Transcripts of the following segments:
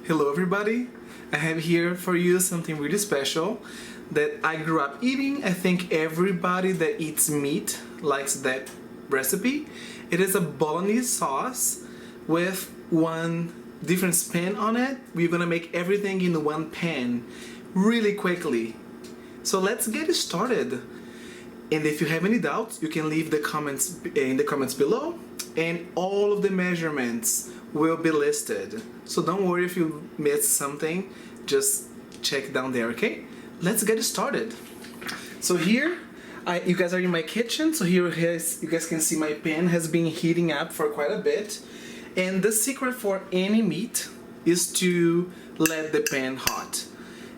Hello everybody, I have here for you something really special that I grew up eating. I think everybody that eats meat likes that recipe. It is a Bolognese sauce with one different spin on it. We're gonna make everything in one pan really quickly. So let's get started. And if you have any doubts, you can leave the comments in the comments below, and all of the measurements will be listed. So don't worry if you miss something, just check down there, okay? Let's get started. So here, you guys are in my kitchen, so here you guys can see my pan has been heating up for quite a bit. And the secret for any meat is to let the pan hot.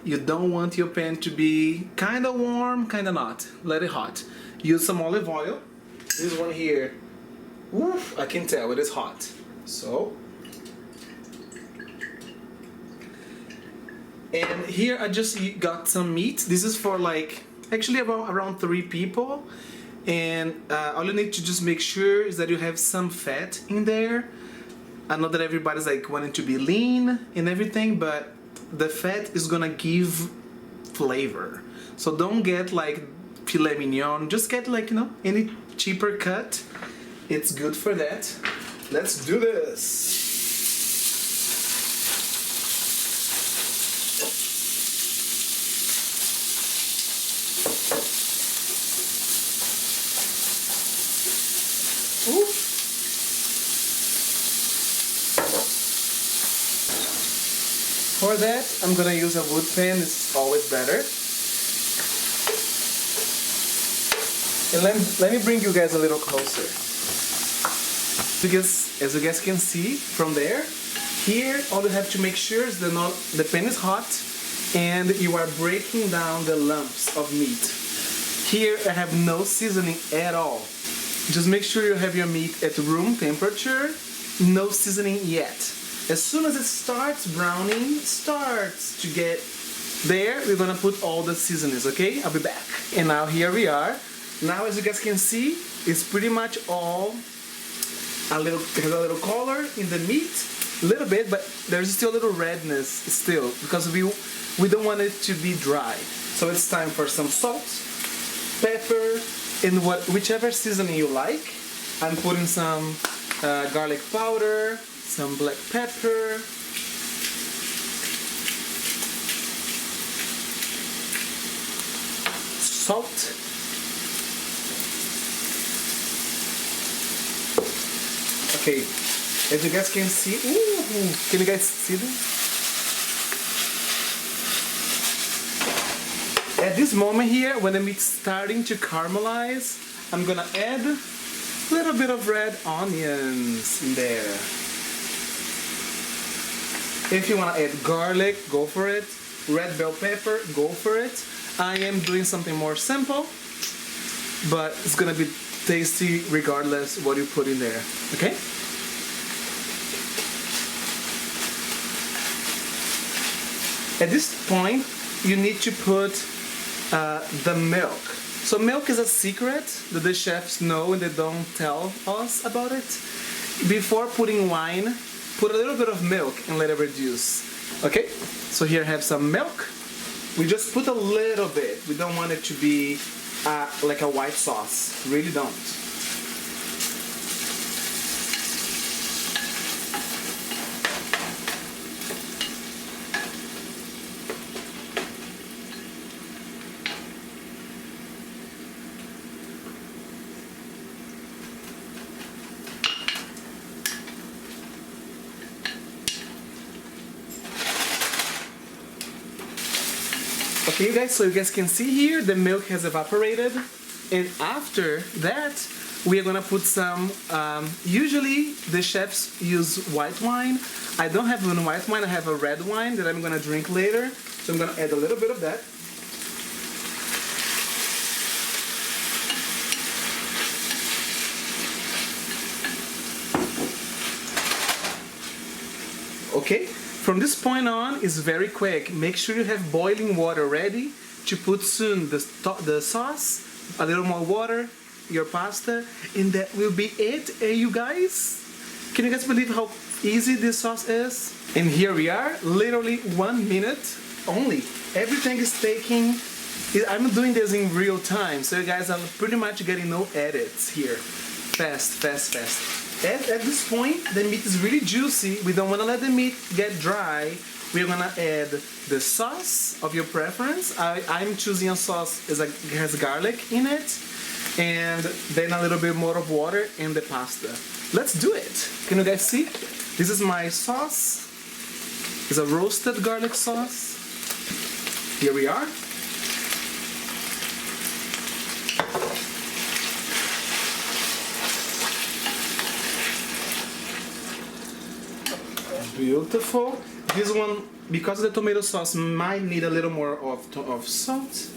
You don't want your pan to be kind of warm, kind of not. Let it hot. Use some olive oil. This one here, oof, I can tell it is hot. So, and here I just got some meat. This is for like, actually around 3 people. And all you need to just make sure is that you have some fat in there. I know that everybody's like wanting to be lean and everything, but the fat is gonna give flavor. So don't get like filet mignon, just get like, any cheaper cut. It's good for that. Let's do this. Ooh. For that, I'm gonna use a wood pan. It's always better. And let me bring you guys a little closer. Because as you guys can see from there, here all you have to make sure is that the pan is hot and you are breaking down the lumps of meat. Here I have no seasoning at all. Just make sure you have your meat at room temperature, no seasoning yet. As soon as it starts browning, starts to get there, we're gonna put all the seasonings, okay? I'll be back. And now here we are. Now as you guys can see, it's pretty much all has a little color in the meat, a little bit, but there's still a little redness still because we don't want it to be dry. So it's time for some salt, pepper, and whichever seasoning you like. I'm putting some garlic powder, some black pepper, salt, okay, as you guys can see, ooh, can you guys see this? At this moment here, when the meat's starting to caramelize, I'm gonna add a little bit of red onions in there. If you want to add garlic, go for it. Red bell pepper, go for it. I am doing something more simple, but it's gonna be tasty regardless what you put in there, okay? At this point, you need to put the milk. So milk is a secret that the chefs know and they don't tell us about it. Before putting wine, put a little bit of milk and let it reduce. Okay, so here I have some milk. We just put a little bit. We don't want it to be like a white sauce. Really don't. Okay, you guys, so you guys can see here the milk has evaporated, and after that we are gonna put some, usually the chefs use white wine. I don't have one white wine, I have a red wine that I'm gonna drink later, so I'm gonna add a little bit of that. Okay, from this point on is very quick. Make sure you have boiling water ready to put soon the sauce, a little more water, your pasta, and that will be it. And you guys Can you guys believe how easy this sauce is? And here we are, literally 1 minute only. Everything is taking, I'm doing this in real time, so you guys are pretty much getting no edits here. Fast, fast, fast. At this point, the meat is really juicy. We don't want to let the meat get dry. We're gonna add the sauce of your preference. I'm choosing a sauce that has garlic in it, and then a little bit more of water in the pasta. Let's do it. Can you guys see? This is my sauce. It's a roasted garlic sauce. Here we are. Beautiful. This one, because the tomato sauce might need a little more of salt.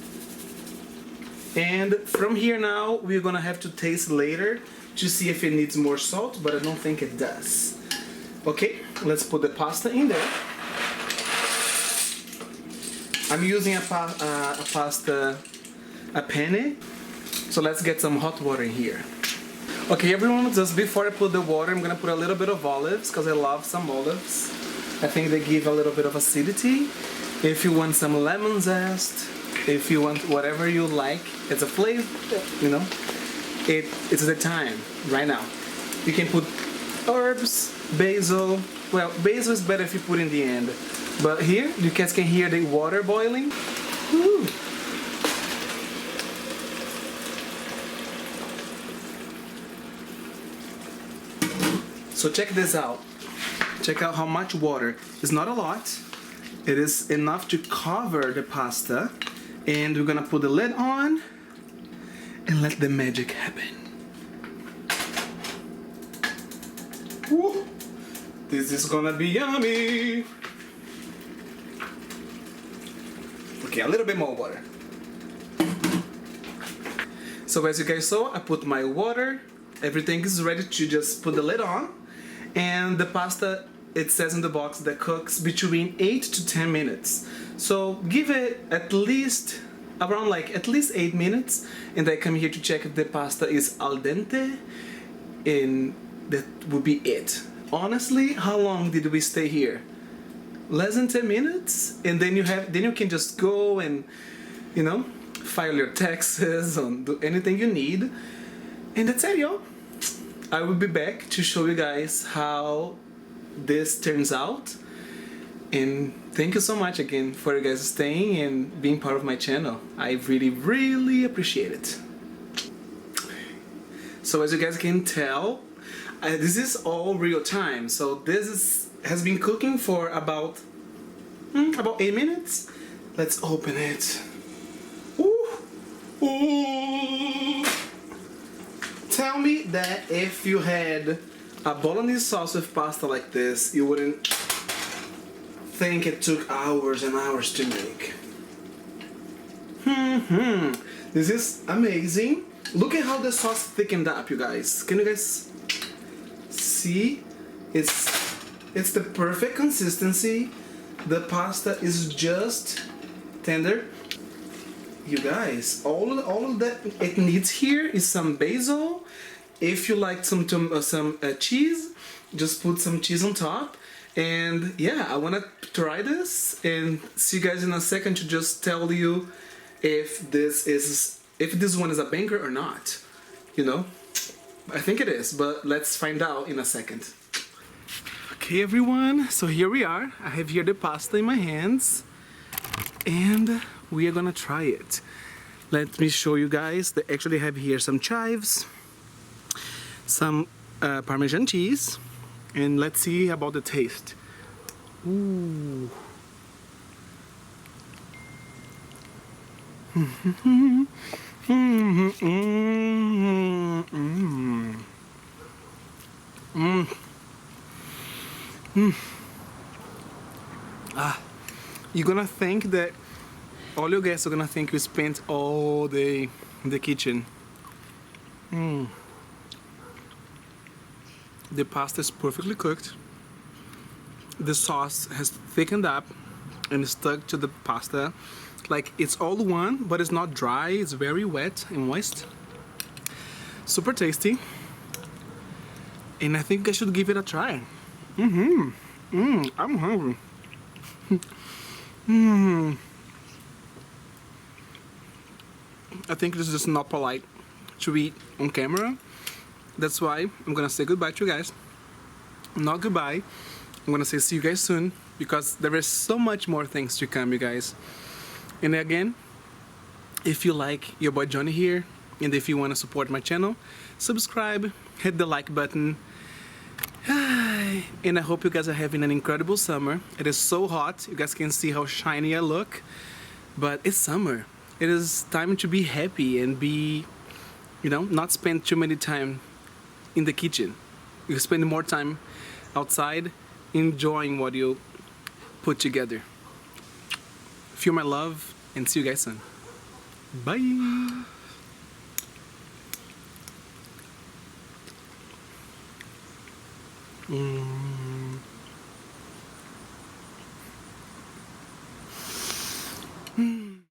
And from here now, we're gonna have to taste later to see if it needs more salt, but I don't think it does. Okay, let's put the pasta in there. I'm using a penne, so let's get some hot water in here. Okay, everyone, just before I put the water, I'm gonna put a little bit of olives, because I love some olives. I think they give a little bit of acidity. If you want some lemon zest, if you want whatever you like, it's a flavor, you know, it's the time, right now. You can put herbs, basil. Well, basil is better if you put in the end. But here, you guys can hear the water boiling. Woo. So check this out. Check out how much water. It's not a lot. It is enough to cover the pasta. And we're gonna put the lid on and let the magic happen. Woo. This is gonna be yummy. Okay, a little bit more water. So as you guys saw, I put my water. Everything is ready to just put the lid on. And the pasta, it says in the box that cooks between 8 to 10 minutes. So give it at least around at least 8 minutes, and I come here to check if the pasta is al dente, and that would be it. Honestly, how long did we stay here? Less than 10 minutes, and then you can just go and, you know, file your taxes and do anything you need. And that's it, y'all. I will be back to show you guys how this turns out. And thank you so much again for you guys staying and being part of my channel. I really, really appreciate it. So as you guys can tell, this is all real time. So this has been cooking for about 8 minutes. Let's open it. Ooh. Ooh. Tell me that if you had a Bolognese sauce with pasta like this, you wouldn't think it took hours and hours to make. This is amazing. Look at how the sauce thickened up, you guys. Can you guys see? It's the perfect consistency. The pasta is just tender. You guys, all that it needs here is some basil. If you like some cheese, just put some cheese on top. And yeah, I wanna try this and see you guys in a second to just tell you if this one is a banger or not. You know, I think it is, but let's find out in a second. Okay, everyone, so here we are. I have here the pasta in my hands, and we are gonna try it. Let me show you guys. They actually have here some chives, some Parmesan cheese, and let's see about the taste. Ooh. You're gonna think that all your guests are gonna think you spent all day in the kitchen. The pasta is perfectly cooked. The sauce has thickened up and stuck to the pasta. Like it's all one, but it's not dry. It's very wet and moist. Super tasty. And I think I should give it a try. I'm hungry. I think this is just not polite to eat on camera. That's why I'm gonna say goodbye to you guys. Not goodbye. I'm gonna say see you guys soon because there is so much more things to come, you guys. And again, if you like your boy Jonny here, and if you want to support my channel, subscribe, hit the like button. And I hope you guys are having an incredible summer. It is so hot. You guys can see how shiny I look. But it's summer. It is time to be happy and be, not spend too many time in the kitchen. You spend more time outside enjoying what you put together. Feel my love and see you guys soon. Bye.